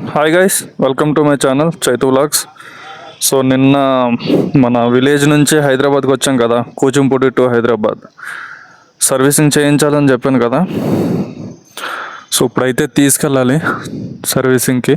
Hi guys, welcome to my channel Chaitu vlogs. So నిన్న మన village నుంచి హైదరాబాద్కి వచ్చాం కదా, కూచింపూడి టు హైదరాబాద్ సర్వీసింగ్ చేయించాలని చెప్పాను కదా. సో ఇప్పుడైతే తీసుకెళ్ళాలి సర్వీసింగ్కి.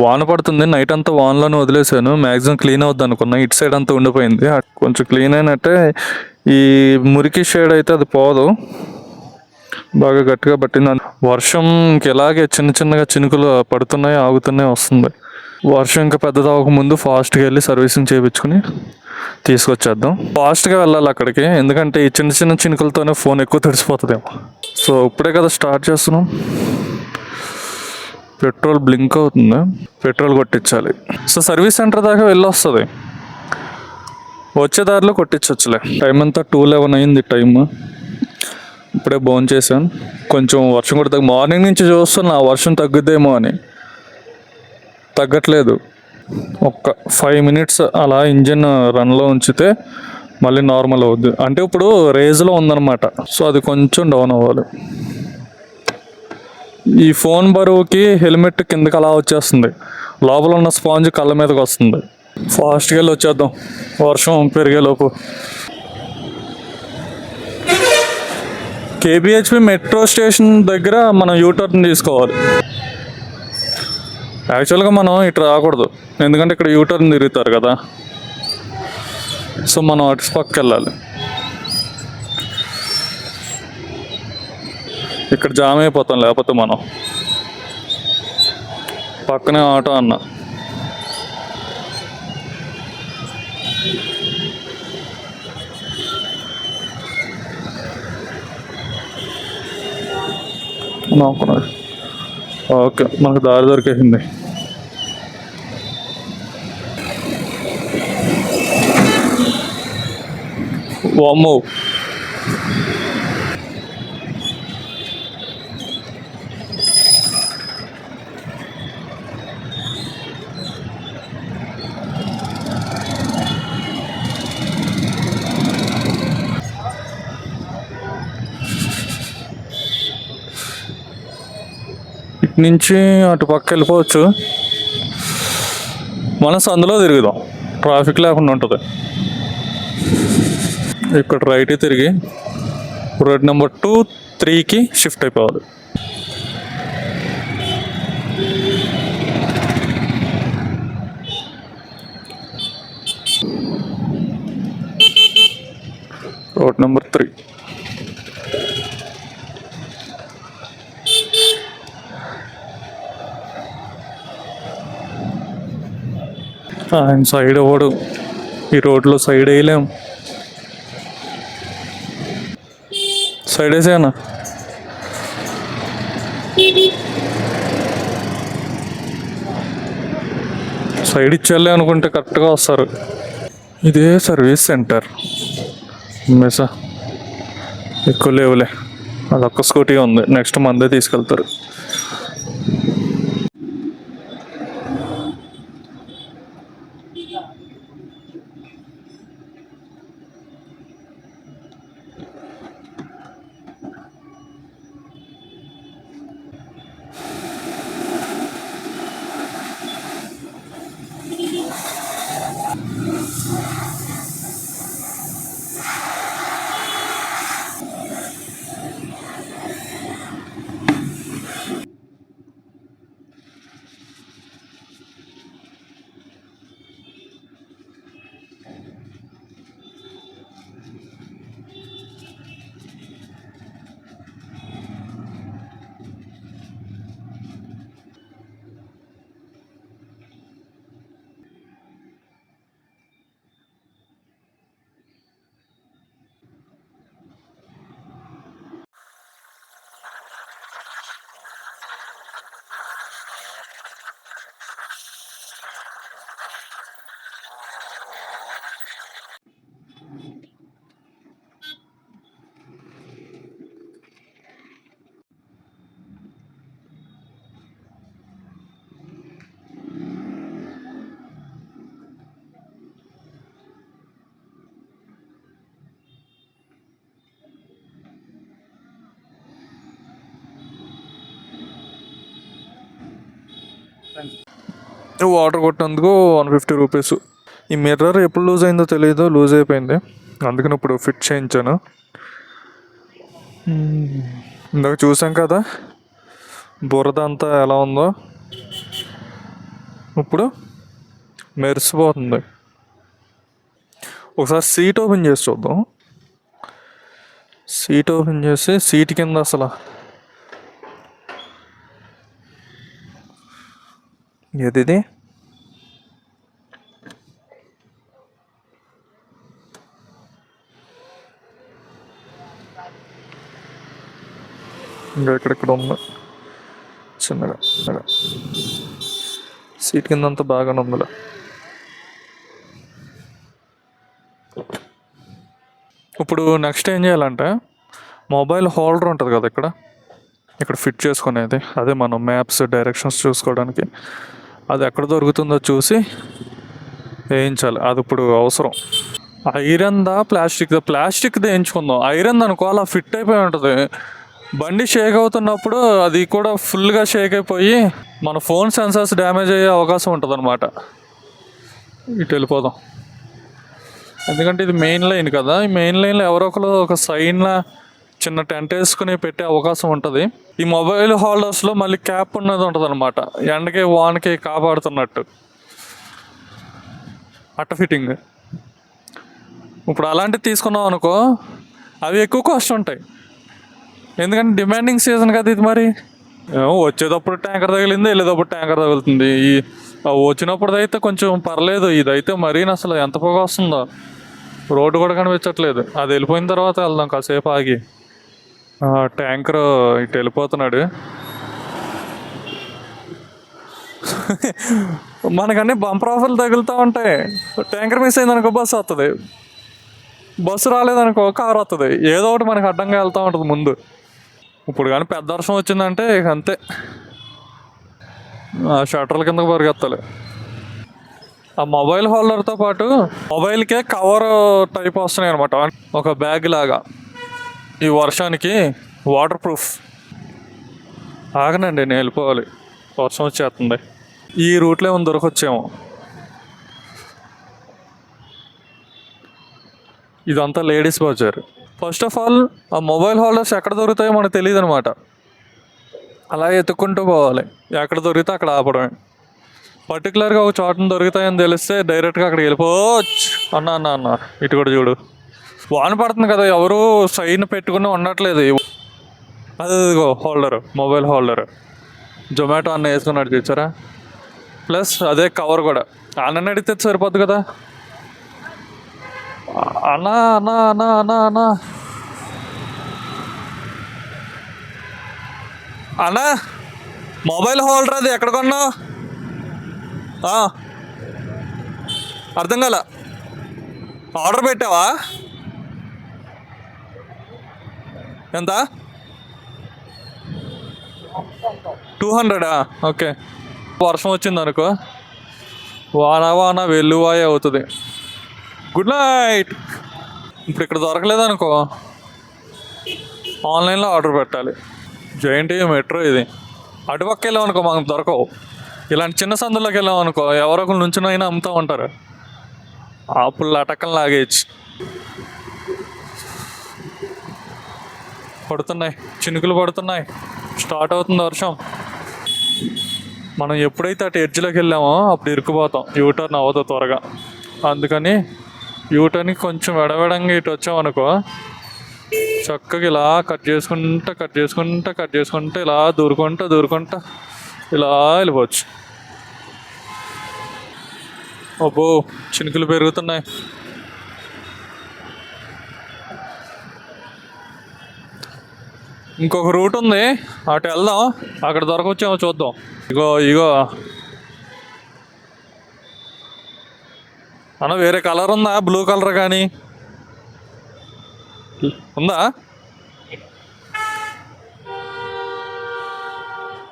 వాన పడుతుంది, నైట్ అంతా వానలోనే వదిలేసాను. మ్యాక్సిమం క్లీన్ అవుద్ది అనుకున్నా, ఇటు సైడ్ అంతా ఉండిపోయింది. కొంచెం క్లీన్ అయినట్టే, ఈ మురికి షేడ్ అయితే అది పోదు, బాగా గట్టిగా పట్టింది. వర్షం ఇంకెలాగే చిన్న చిన్నగా చినుకులు పడుతున్నాయి, ఆగుతున్నాయి, వస్తుంది. వర్షం ఇంకా పెద్దది అవ్వకముందు ఫాస్ట్గా వెళ్ళి సర్వీసింగ్ చేయించుకుని తీసుకొచ్చేద్దాం. ఫాస్ట్గా వెళ్ళాలి అక్కడికి, ఎందుకంటే ఈ చిన్న చిన్న చినుకులతోనే ఫోన్ ఎక్కువ తడిసిపోతుందేమో. సో ఇప్పుడే కదా స్టార్ట్ చేస్తున్నాం. పెట్రోల్ బ్లింక్ అవుతుంది, పెట్రోల్ కొట్టించాలి. సో సర్వీస్ సెంటర్ దాకా వెళ్ళొస్తుంది, వచ్చే దారిలో కొట్టించవచ్చులే. టైం అంతా 2:11 అయింది టైమ్. ఇప్పుడే భోజనం చేశాను. కొంచెం వర్షం కూడా మార్నింగ్ నుంచి చూస్తున్నా వర్షం తగ్గుద్దేమో అని, తగ్గట్లేదు. ఒక్క 5 minutes అలా ఇంజిన్ రన్లో ఉంచితే మళ్ళీ నార్మల్ అవుద్ది. అంటే ఇప్పుడు రేజ్లో ఉందన్నమాట, సో అది కొంచెం డౌన్ అవ్వాలి. ఈ ఫోన్ బరువుకి హెల్మెట్ కిందకి అలా వచ్చేస్తుంది, లోపల ఉన్న స్పాంజ్ కళ్ళ మీదకి వస్తుంది. ఫాస్ట్గా వెళ్ళి వచ్చేద్దాం వర్షం పెరిగేలోపు. కేబిహెచ్పి మెట్రో స్టేషన్ దగ్గర మనం యూటర్న్ తీసుకోవాలి. యాక్చువల్గా మనం ఇటు రాకూడదు, ఎందుకంటే ఇక్కడ యూటర్న్ తిరుగుతారు కదా. సో మనం అటు పక్కకి వెళ్ళాలి. ఇక్కడ జామ్ అయిపోతాం, లేకపోతే మనం పక్కనే ఆటో అన్న. ఓకే, మనకు దారి దొరికేసింది. వామ్మో, ఇటు నుంచి అటు పక్క వెళ్ళిపోవచ్చు. మనం సందులో తిరుగుదాం, ట్రాఫిక్ లేకుండా ఉంటుంది. ఇక్కడ రైట్ తిరిగి రోడ్ నెంబర్ 2, 3కి షిఫ్ట్ అయిపోవాలి. Road number 3. ఆయన సైడ్ అవ్వడు, ఈ రోడ్లో సైడ్ వేయలేం. సైడ్ వేసేయనా? సైడ్ ఇచ్చేయాలి అనుకుంటే కరెక్ట్గా వస్తారు. ఇదే సర్వీస్ సెంటర్. మెసా ఎక్కువ లేవులే, అదొక్క స్కూటీ ఉంది, నెక్స్ట్ మందే తీసుకెళ్తారు. వాటర్ కొట్టినందుకు 150 రూపీస్. ఈ మిర్రర్ ఎప్పుడు లూజ్ అయిందో తెలియదు, లూజ్ అయిపోయింది, అందుకని ఇప్పుడు ఫిట్ చేయించాను. ఇందాక చూసాం కదా బురద అంతా ఎలా ఉందో, ఇప్పుడు మెరిసిపోతుంది. ఒకసారి సీట్ ఓపెన్ చేసి చూద్దాం. సీట్ ఓపెన్ చేసి సీట్ కింద అసలు ఏది ఇంకా ఇక్కడ ఉంది చిన్నగా చిన్నగా. సీట్ కింద అంతా బాగానే ఉందిలే. ఇప్పుడు నెక్స్ట్ ఏం చేయాలంటే మొబైల్ హోల్డర్ ఉంటుంది కదా ఇక్కడ ఫిట్ చేసుకునేది, అదే మనం మ్యాప్స్ డైరెక్షన్స్ చూసుకోవడానికి, అది ఎక్కడ దొరుకుతుందో చూసి వేయించాలి. అది ఇప్పుడు అవసరం. ఐరన్దా ప్లాస్టిక్ది వేయించుకుందాం. ఐరన్ అనుకో అలా ఫిట్ అయిపోయి ఉంటుంది. బండి షేక్ అవుతున్నప్పుడు అది కూడా ఫుల్గా షేక్ అయిపోయి మన ఫోన్ సెన్సార్స్ డ్యామేజ్ అయ్యే అవకాశం ఉంటుంది అనమాట. ఇటు వెళ్ళిపోదాం, ఎందుకంటే ఇది మెయిన్ లైన్ కదా. ఈ మెయిన్ లైన్లో ఎవరో ఒకరు ఒక సైడ్లో చిన్న టెంట్ వేసుకుని పెట్టే అవకాశం ఉంటుంది. ఈ మొబైల్ హోల్డర్స్లో మళ్ళీ క్యాప్ ఉన్నది ఉంటుంది అనమాట, ఎండకి వానకి కాపాడుతున్నట్టు అట్ట ఫిట్టింగ్. ఇప్పుడు అలాంటివి తీసుకున్నాం అనుకో అవి ఎక్కువ కాస్ట్ ఉంటాయి, ఎందుకంటే డిమాండింగ్ సీజన్ కదా ఇది. మరి వచ్చేటప్పుడు ట్యాంకర్ తగిలింది, వెళ్ళేటప్పుడు ట్యాంకర్ తగులుతుంది. ఈ వచ్చినప్పుడు అయితే కొంచెం పర్లేదు, ఇదైతే మరీ అసలు ఎంత పొగ వస్తుందో, రోడ్డు కూడా కనిపించట్లేదు. అది వెళ్ళిపోయిన తర్వాత వెళ్దాం కాసేపు ఆగి. ట్యాంకర్ ఇటు వెళ్ళిపోతున్నాడు. మనకన్నీ బంపర్ ఆఫర్లు తగులుతూ ఉంటాయి. ట్యాంకర్ మిస్ అయిందనుకో బస్సు వస్తుంది, బస్సు రాలేదనుకో కారు వస్తుంది, ఏదో ఒకటి మనకు అడ్డంగా వెళ్తూ ఉంటుంది ముందు. ఇప్పుడు కానీ పెద్ద వర్షం వచ్చిందంటే ఇక అంతే, షట్టర్ల కిందకు పరిగెత్తాలి. ఆ మొబైల్ హోల్డర్తో పాటు మొబైల్కే కవర్ టైప్ వస్తున్నాయి అనమాట, ఒక బ్యాగ్ లాగా. ఈ వర్షానికి వాటర్ ప్రూఫ్. ఆగనండి, నేను వెళ్ళిపోవాలి, వర్షం వచ్చేస్తుంది. ఈ రూట్లో ఏమైనా దొరకొచ్చేమో. ఇదంతా లేడీస్ బజార్. ఫస్ట్ ఆఫ్ ఆల్ ఆ మొబైల్ హోల్డర్స్ ఎక్కడ దొరుకుతాయో మనకు తెలియదు అనమాట. అలా ఎత్తుక్కుంటూ పోవాలి, ఎక్కడ దొరికితే అక్కడ ఆపడమే. పర్టికులర్గా ఒక చోటను దొరుకుతాయని తెలిస్తే డైరెక్ట్గా అక్కడికి వెళ్ళిపోవచ్చు. అన్న ఇటు కూడా చూడు, వాన పడుతుంది కదా, ఎవరు సైన్ పెట్టుకుని ఉండట్లేదు. అదిగో హోల్డర్, మొబైల్ హోల్డర్ జొమాటో అన్న వేసుకున్నాడు చూసారా, ప్లస్ అదే కవర్ కూడా. అన్న అడిగితే సరిపోద్ది కదా. అన్నా అన్నా అన్నా అన్నా అన్నా అన్నా మొబైల్ హోల్డర్ అది ఎక్కడ కొన్నావు? అర్థం కాల, ఆర్డర్ పెట్టావా? ఎంత? 200? ఓకే. వర్షం వచ్చింది అనుకో, వాన వెల్లువాయి అవుతుంది. Good night. ఇప్పుడు ఇక్కడ దొరకలేదనుకో ఆన్లైన్లో ఆర్డర్ పెట్టాలి. జైంట్ మెట్రో ఇది. అటుపక్క వెళ్ళామనుకో మనకు దొరకవు. ఇలాంటి చిన్న సందులోకి వెళ్ళామనుకో ఎవరో ఒకరు నుంచునైనా అమ్ముతూ ఉంటారు. అప్పుడు అటక్కని లాగేయచ్చు. పడుతున్నాయి, చినుకులు పడుతున్నాయి, స్టార్ట్ అవుతుంది వర్షం. మనం ఎప్పుడైతే అటు ఎడ్జ్లోకి వెళ్ళామో అప్పుడు ఇరుక్కుపోతాం, యూటర్న్ అవ్వదు త్వరగా. అందుకని యూటర్న్కి కొంచెం ఎడవెడంగా ఇటు వచ్చామనుకో చక్కగా ఇలా కట్ చేసుకుంటా ఇలా దూరుకుంటా ఇలా వెళ్ళిపోవచ్చు. అబ్బో చినుకులు పెరుగుతున్నాయి. ఇంకొక రూట్ ఉంది, అటు వెళ్దాం, అక్కడ దొరకొచ్చేమో చూద్దాం. ఇగో అన్న వేరే కలర్ ఉందా? బ్లూ కలర్ కానీ ఉందా?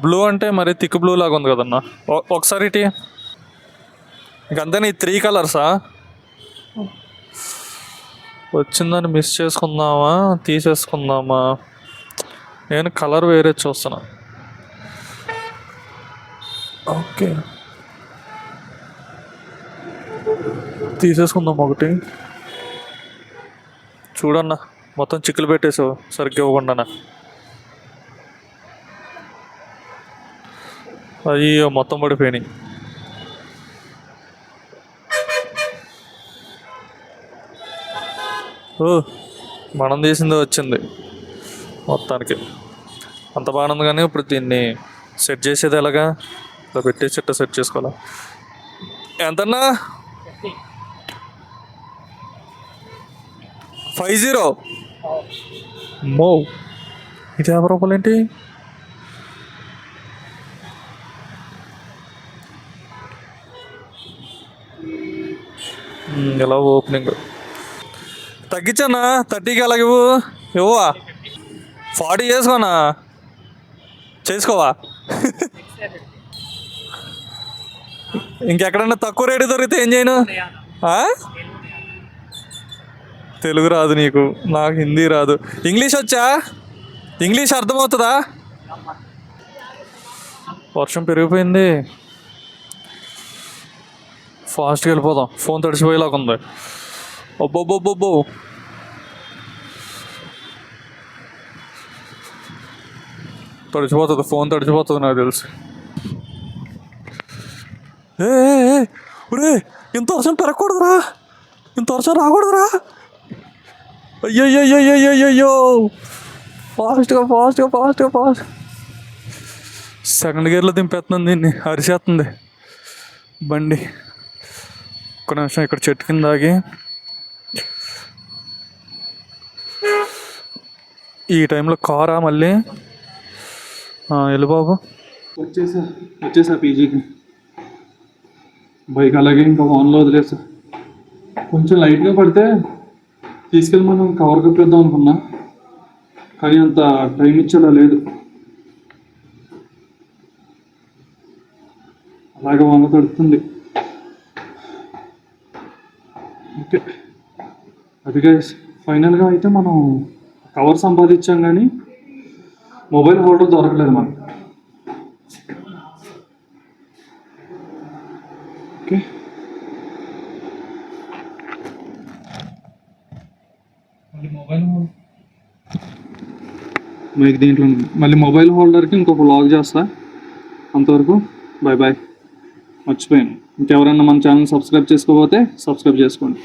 బ్లూ అంటే మరి థిక్ బ్లూ లాగా ఉంది కదన్నా. ఒకసారి ఇటీ ఇంకంతేనా? ఈ 3 కలర్సా? వచ్చిందని మిస్ చేసుకుందామా తీసేసుకుందామా? నేను కలర్ వేరే చూస్తున్నా. ఓకే, తీసేసుకుందాం ఒకటి. చూడన్నా, మొత్తం చిక్కులు పెట్టేసావు సరిగ్గా ఇవ్వకుండా. అయ్యో మొత్తం పడిపోయినాయి. ఓ, మనం తీసిందే వచ్చింది మొత్తానికి. అంత బాగుంది కానీ ఇప్పుడు దీన్ని సెట్ చేసేది ఎలాగా? ఇలా పెట్టేసి ఇట్లా సెట్ చేసుకోవాలా? ఎంతన్నా? 50. మో, ఇది 50 రూపాయలు ఏంటి? ఎలా ఓపెనింగ్ తగ్గించానా? 30కి అలాగే ఇవ్వవా? 40 చేసుకోనా? చేసుకోవా? ఇంకెక్కడన్నా తక్కువ రేటు దొరికితే ఏం చేయను? తెలుగు రాదు నీకు, నాకు హిందీ రాదు. ఇంగ్లీష్ వచ్చా? ఇంగ్లీష్ అర్థమవుతుందా? వర్షం పెరిగిపోయింది, ఫాస్ట్గా వెళ్ళిపోదాం. ఫోన్ తడిసిపోయేలాగా ఉంది. అబ్బోబ్బోబ్బో, తడిచిపోతుంది, ఫోన్ తడిచిపోతుంది నాకు తెలిసి. ఒరే, ఇంత వర్షం పెరగకూడదురా, ఇంత వర్షం రాకూడదురా. అయ్యో, ఫాస్ట్గా ఫాస్ట్గా ఫాస్ట్గా ఫాస్ట్. సెకండ్ గేర్లో దింపేస్తున్నాను దీన్ని, అరిచేస్తుంది బండి. ఒక్క నిమిషం ఇక్కడ చెట్టు కింద ఆగి. ఈ టైంలో కారా మళ్ళీ? వెళ్ళు బాబు. వచ్చేసా పీజీకి. బైక్ అలాగే ఇంకా వాన్లో వదిలేసా. కొంచెం లైట్గా పడితే తీసుకెళ్ళి మనం కవర్ కప్పేద్దాం అనుకున్నా, కానీ అంత టైం ఇచ్చేలా లేదు. అలాగే వాన తడుతుంది. ఓకే, అది గైస్, ఫైనల్గా అయితే మనం కవర్ సంపాదించాం కానీ మొబైల్ హోల్డర్ దొరకలేదు మనకు. ఓకే, మీకు దీంట్లో మళ్ళీ మొబైల్ హోల్డర్కి ఇంకొక వ్లాగ్ చేస్తా. అంతవరకు బాయ్ బాయ్. మర్చిపోయాను, ఇంకెవరైనా మన ఛానల్ సబ్స్క్రైబ్ చేసుకోకపోతే సబ్స్క్రైబ్ చేసుకోండి.